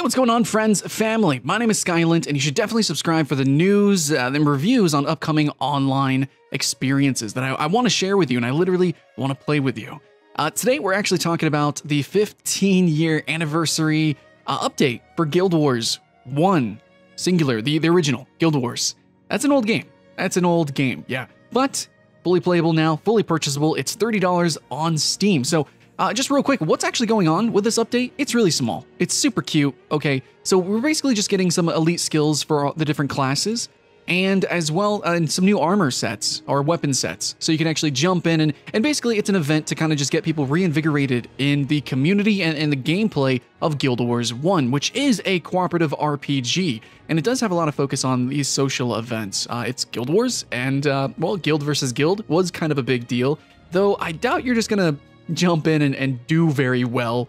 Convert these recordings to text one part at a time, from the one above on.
what's going on, friends, family? My name is Skylent, and you should definitely subscribe for the news and reviews on upcoming online experiences that I want to share with you, and I literally want to play with you. Today, we're actually talking about the 15-year anniversary update for Guild Wars 1, singular, the original Guild Wars. That's an old game. Yeah. But fully playable now, fully purchasable. It's $30 on Steam. So just real quick, what's actually going on with this update? It's really small. It's super cute, okay? So we're basically just getting some elite skills for the different classes, and as well some new armor sets or weapon sets. So you can actually jump in, and basically it's an event to kind of just get people reinvigorated in the community and the gameplay of Guild Wars 1, which is a cooperative RPG. And it does have a lot of focus on these social events. It's Guild Wars, and well, guild versus guild was kind of a big deal, though I doubt you're just gonna jump in and do very well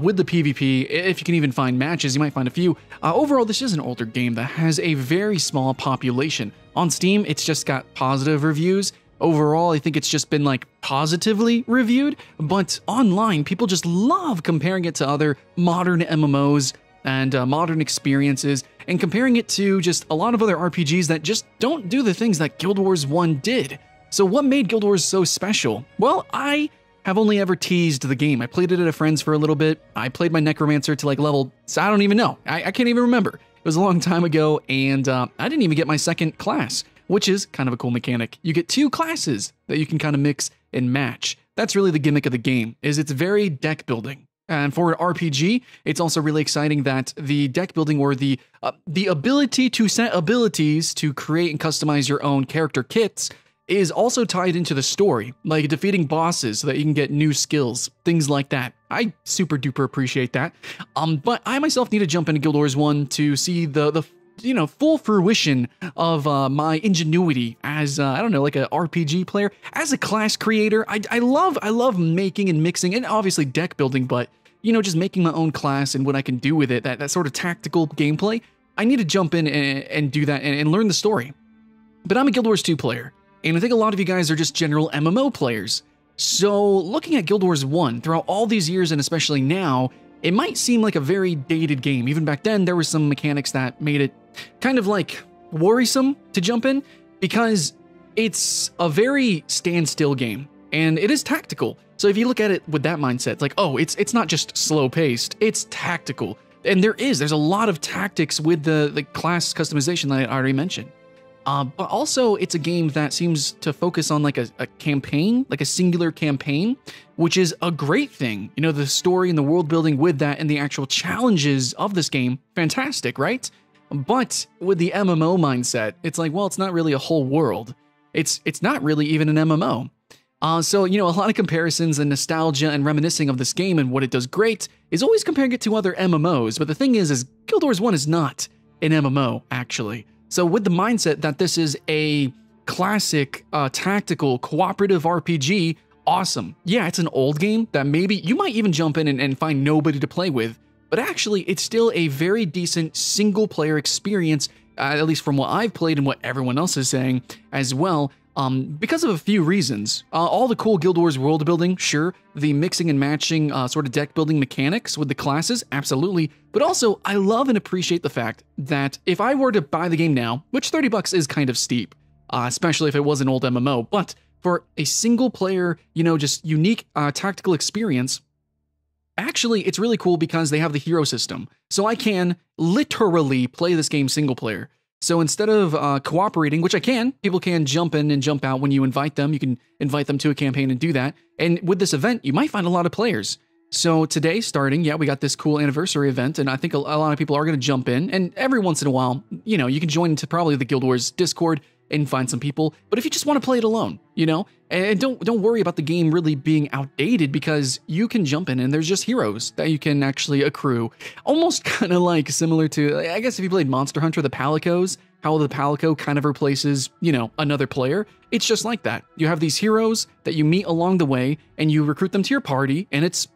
with the PvP. If you can even find matches, you might find a few. Overall, this is an older game that has a very small population. On Steam, it's just got positive reviews. Overall, I think it's just been like positively reviewed, but online, people just love comparing it to other modern MMOs and modern experiences, and comparing it to just a lot of other RPGs that just don't do the things that Guild Wars 1 did. So what made Guild Wars so special? Well, I have only ever teased the game. I played it at a friend's for a little bit. I played my Necromancer to like level, so I don't even know. I can't even remember. It was a long time ago, and I didn't even get my second class, which is kind of a cool mechanic. You get two classes that you can kind of mix and match. That's really the gimmick of the game, is it's very deck building. And for an RPG, it's also really exciting that the deck building, or the ability to set abilities to create and customize your own character kits, is also tied into the story, like defeating bosses so that you can get new skills, things like that. I super duper appreciate that. But I myself need to jump into Guild Wars 1 to see the full fruition of my ingenuity as I don't know, like an RPG player, as a class creator. I love making and mixing, and obviously deck building, but just making my own class and what I can do with it, that sort of tactical gameplay. I need to jump in and do that and learn the story. But I'm a Guild Wars 2 player, and I think a lot of you guys are just general MMO players. So looking at Guild Wars 1 throughout all these years, and especially now, it might seem like a very dated game. Even back then, there were some mechanics that made it kind of like worrisome to jump in, because it's a very standstill game, and it is tactical. So if you look at it with that mindset, it's like, oh, it's not just slow paced, it's tactical. And there's a lot of tactics with the class customization that I already mentioned. But also, it's a game that seems to focus on like a campaign, like a singular campaign, which is a great thing. The story and the world building with that, and the actual challenges of this game, fantastic, right? But with the MMO mindset, it's like, well, it's not really a whole world. It's not really even an MMO. So, a lot of comparisons and nostalgia and reminiscing of this game and what it does great is always comparing it to other MMOs. But the thing is Guild Wars 1 is not an MMO, actually. So with the mindset that this is a classic, tactical, cooperative RPG, awesome. Yeah, it's an old game that maybe you might even jump in and find nobody to play with, but actually it's still a very decent single-player experience, at least from what I've played and what everyone else is saying as well, because of a few reasons. All the cool Guild Wars world building, sure. The mixing and matching sort of deck building mechanics with the classes, absolutely. But also, I love and appreciate the fact that if I were to buy the game now, which $30 is kind of steep, especially if it was an old MMO, but for a single player, just unique tactical experience, actually, it's really cool because they have the hero system. So I can literally play this game single player. So instead of cooperating, which I can, people can jump in and jump out when you invite them. You can invite them to a campaign and do that. And with this event, you might find a lot of players. So today, starting, we got this cool anniversary event, and I think a lot of people are going to jump in. And every once in a while, you can join into probably the Guild Wars Discord and find some people. But if you just want to play it alone, and don't worry about the game really being outdated, because you can jump in and there's just heroes that you can actually accrue. Almost kind of like similar to, I guess if you played Monster Hunter, the Palicos, how the Palico kind of replaces, another player. It's just like that. You have these heroes that you meet along the way, and you recruit them to your party, and it's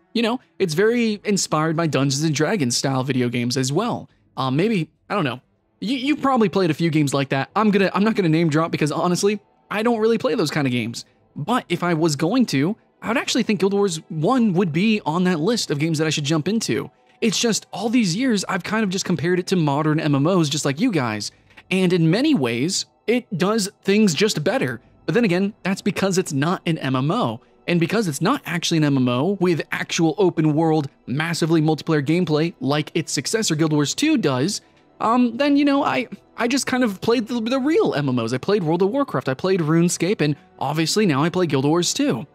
very inspired by Dungeons and Dragons style video games as well. Maybe, I don't know. You probably played a few games like that. I'm not gonna name drop, because honestly, I don't really play those kind of games. But if I was going to, I would actually think Guild Wars 1 would be on that list of games that I should jump into. It's just all these years, I've kind of just compared it to modern MMOs, just like you guys. And in many ways, it does things just better. But then again, that's because it's not an MMO. And because it's not actually an MMO with actual open world, massively multiplayer gameplay like its successor Guild Wars 2 does, then, you know, I just kind of played the real MMOs. I played World of Warcraft, I played RuneScape, and obviously now I play Guild Wars 2.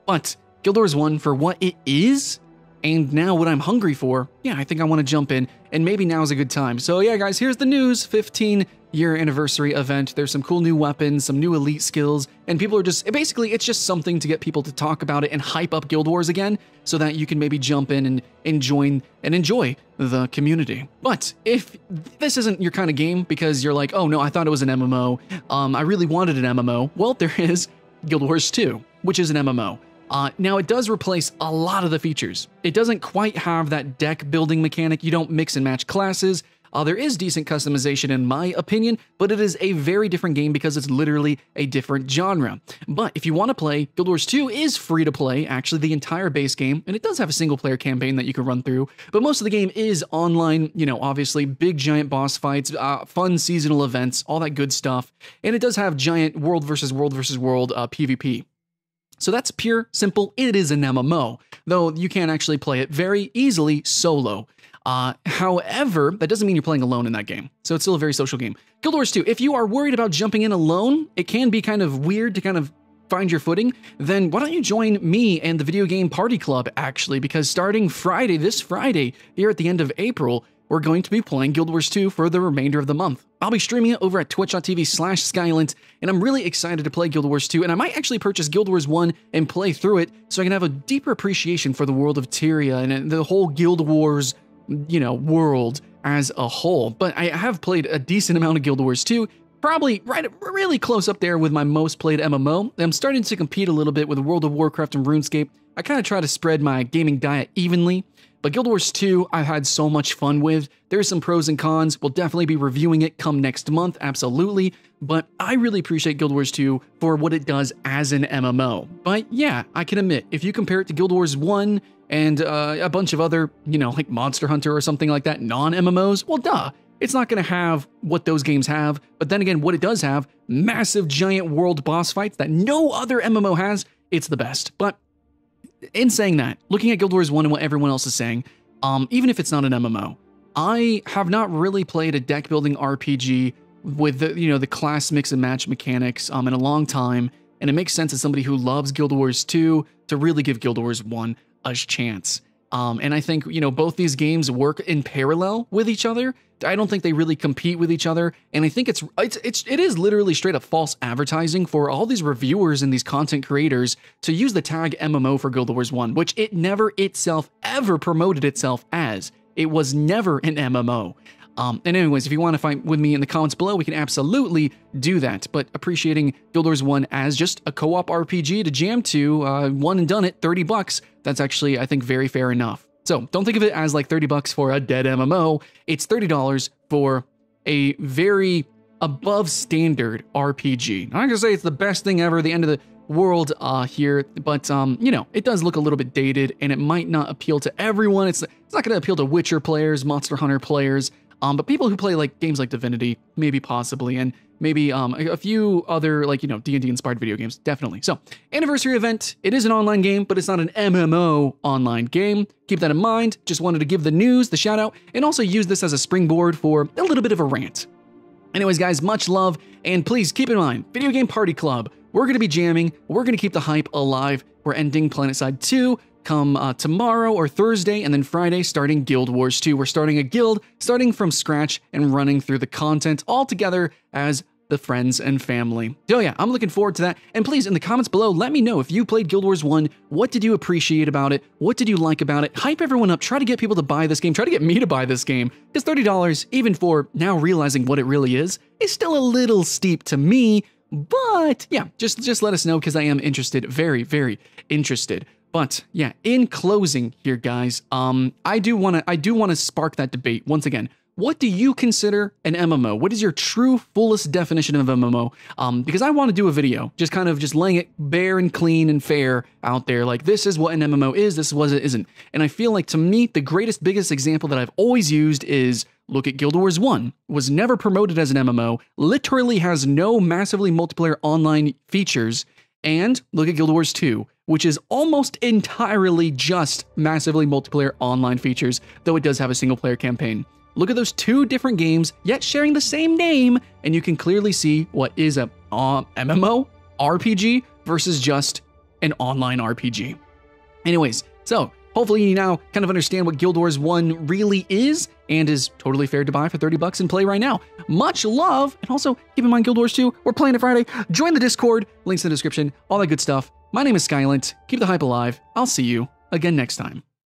But Guild Wars 1 for what it is, and now what I'm hungry for, yeah, I think I want to jump in, and maybe now's a good time. So yeah, guys, here's the news, 15-year anniversary event. There's some cool new weapons, some new elite skills, and people are just, basically, it's just something to get people to talk about it and hype up Guild Wars again, so that you can maybe jump in and join and enjoy the community. But if this isn't your kind of game, because you're like, oh no, I thought it was an MMO, I really wanted an MMO, well, there is Guild Wars 2, which is an MMO. Now, it does replace a lot of the features. It doesn't quite have that deck building mechanic. You don't mix and match classes. There is decent customization in my opinion, but it is a very different game because it's literally a different genre. But if you want to play, Guild Wars 2 is free to play, actually the entire base game, and it does have a single player campaign that you can run through, but most of the game is online, you know, obviously big giant boss fights, fun seasonal events, all that good stuff, and it does have giant world versus world PvP. So that's pure, simple, it is an MMO, though you can actually play it very easily solo. However, that doesn't mean you're playing alone in that game, so it's still a very social game. Guild Wars 2, if you are worried about jumping in alone, it can be kind of weird to kind of find your footing, then why don't you join me and the Video Game Party Club, actually, because starting Friday, this Friday, here at the end of April, we're going to be playing Guild Wars 2 for the remainder of the month. I'll be streaming it over at twitch.tv/Skylent, and I'm really excited to play Guild Wars 2, and I might actually purchase Guild Wars 1 and play through it so I can have a deeper appreciation for the world of Tyria and the whole Guild Wars, you know, world as a whole. But I have played a decent amount of Guild Wars 2, probably really close up there with my most played MMO. I'm starting to compete a little bit with World of Warcraft and RuneScape. I kind of try to spread my gaming diet evenly. But Guild Wars 2, I've had so much fun with. There's some pros and cons. We'll definitely be reviewing it come next month, absolutely. But I really appreciate Guild Wars 2 for what it does as an MMO. But yeah, I can admit, if you compare it to Guild Wars 1 and a bunch of other, you know, like Monster Hunter or something like that, non-MMOs, well, duh. It's not going to have what those games have. But then again, what it does have, massive giant world boss fights that no other MMO has, it's the best. But in saying that, looking at Guild Wars 1 and what everyone else is saying, even if it's not an MMO, I have not really played a deck building RPG with the, you know, the class mix and match mechanics in a long time, and it makes sense as somebody who loves Guild Wars 2 to really give Guild Wars 1 a chance. And I think, you know, both these games work in parallel with each other. I don't think they really compete with each other, and I think it is literally straight up false advertising for all these reviewers and these content creators to use the tag MMO for Guild Wars 1, which it never itself ever promoted itself as. It was never an MMO. And anyways, if you want to fight with me in the comments below, we can absolutely do that. But appreciating Guild Wars 1 as just a co-op RPG to jam to, one and done it, $30, that's actually, I think, very fair enough. So don't think of it as like $30 for a dead MMO. It's $30 for a very above standard RPG. I'm not gonna say it's the best thing ever, the end of the world here, but you know, it does look a little bit dated, and it might not appeal to everyone. It's not gonna appeal to Witcher players, Monster Hunter players, but people who play like games like Divinity, maybe possibly, and maybe a few other, like, you know, D&D inspired video games, definitely. So, anniversary event, it is an online game, but it's not an MMO online game. Keep that in mind. Just wanted to give the news, the shout out, and also use this as a springboard for a little bit of a rant. Anyways, guys, much love, and please keep in mind, Video Game Party Club, we're going to be jamming, we're going to keep the hype alive. We're ending PlanetSide 2 come tomorrow or Thursday, and then Friday starting Guild Wars 2. We're starting a guild, starting from scratch and running through the content all together as the friends and family. So yeah, I'm looking forward to that. And please, in the comments below, let me know if you played Guild Wars 1, what did you appreciate about it? What did you like about it? Hype everyone up, try to get people to buy this game, try to get me to buy this game, because $30, even for now realizing what it really is still a little steep to me. But yeah, just let us know, because I am interested, very, very interested. But yeah, in closing here, guys, I do want to spark that debate once again. what do you consider an MMO? What is your true fullest definition of MMO? Because I want to do a video, just laying it bare and clean and fair out there. Like, this is what an MMO is, this is what it isn't. And I feel like, to me, the biggest example that I've always used is, look at Guild Wars 1. Was never promoted as an MMO, literally has no massively multiplayer online features. And look at Guild Wars 2, which is almost entirely just massively multiplayer online features, though it does have a single player campaign. Look at those two different games, yet sharing the same name, and you can clearly see what is a MMO RPG versus just an online RPG. Anyways, so hopefully you now kind of understand what Guild Wars 1 really is and is totally fair to buy for $30 and play right now. Much love, and also keep in mind Guild Wars 2, we're playing it Friday. Join the Discord, links in the description, all that good stuff. My name is Skylent, keep the hype alive. I'll see you again next time.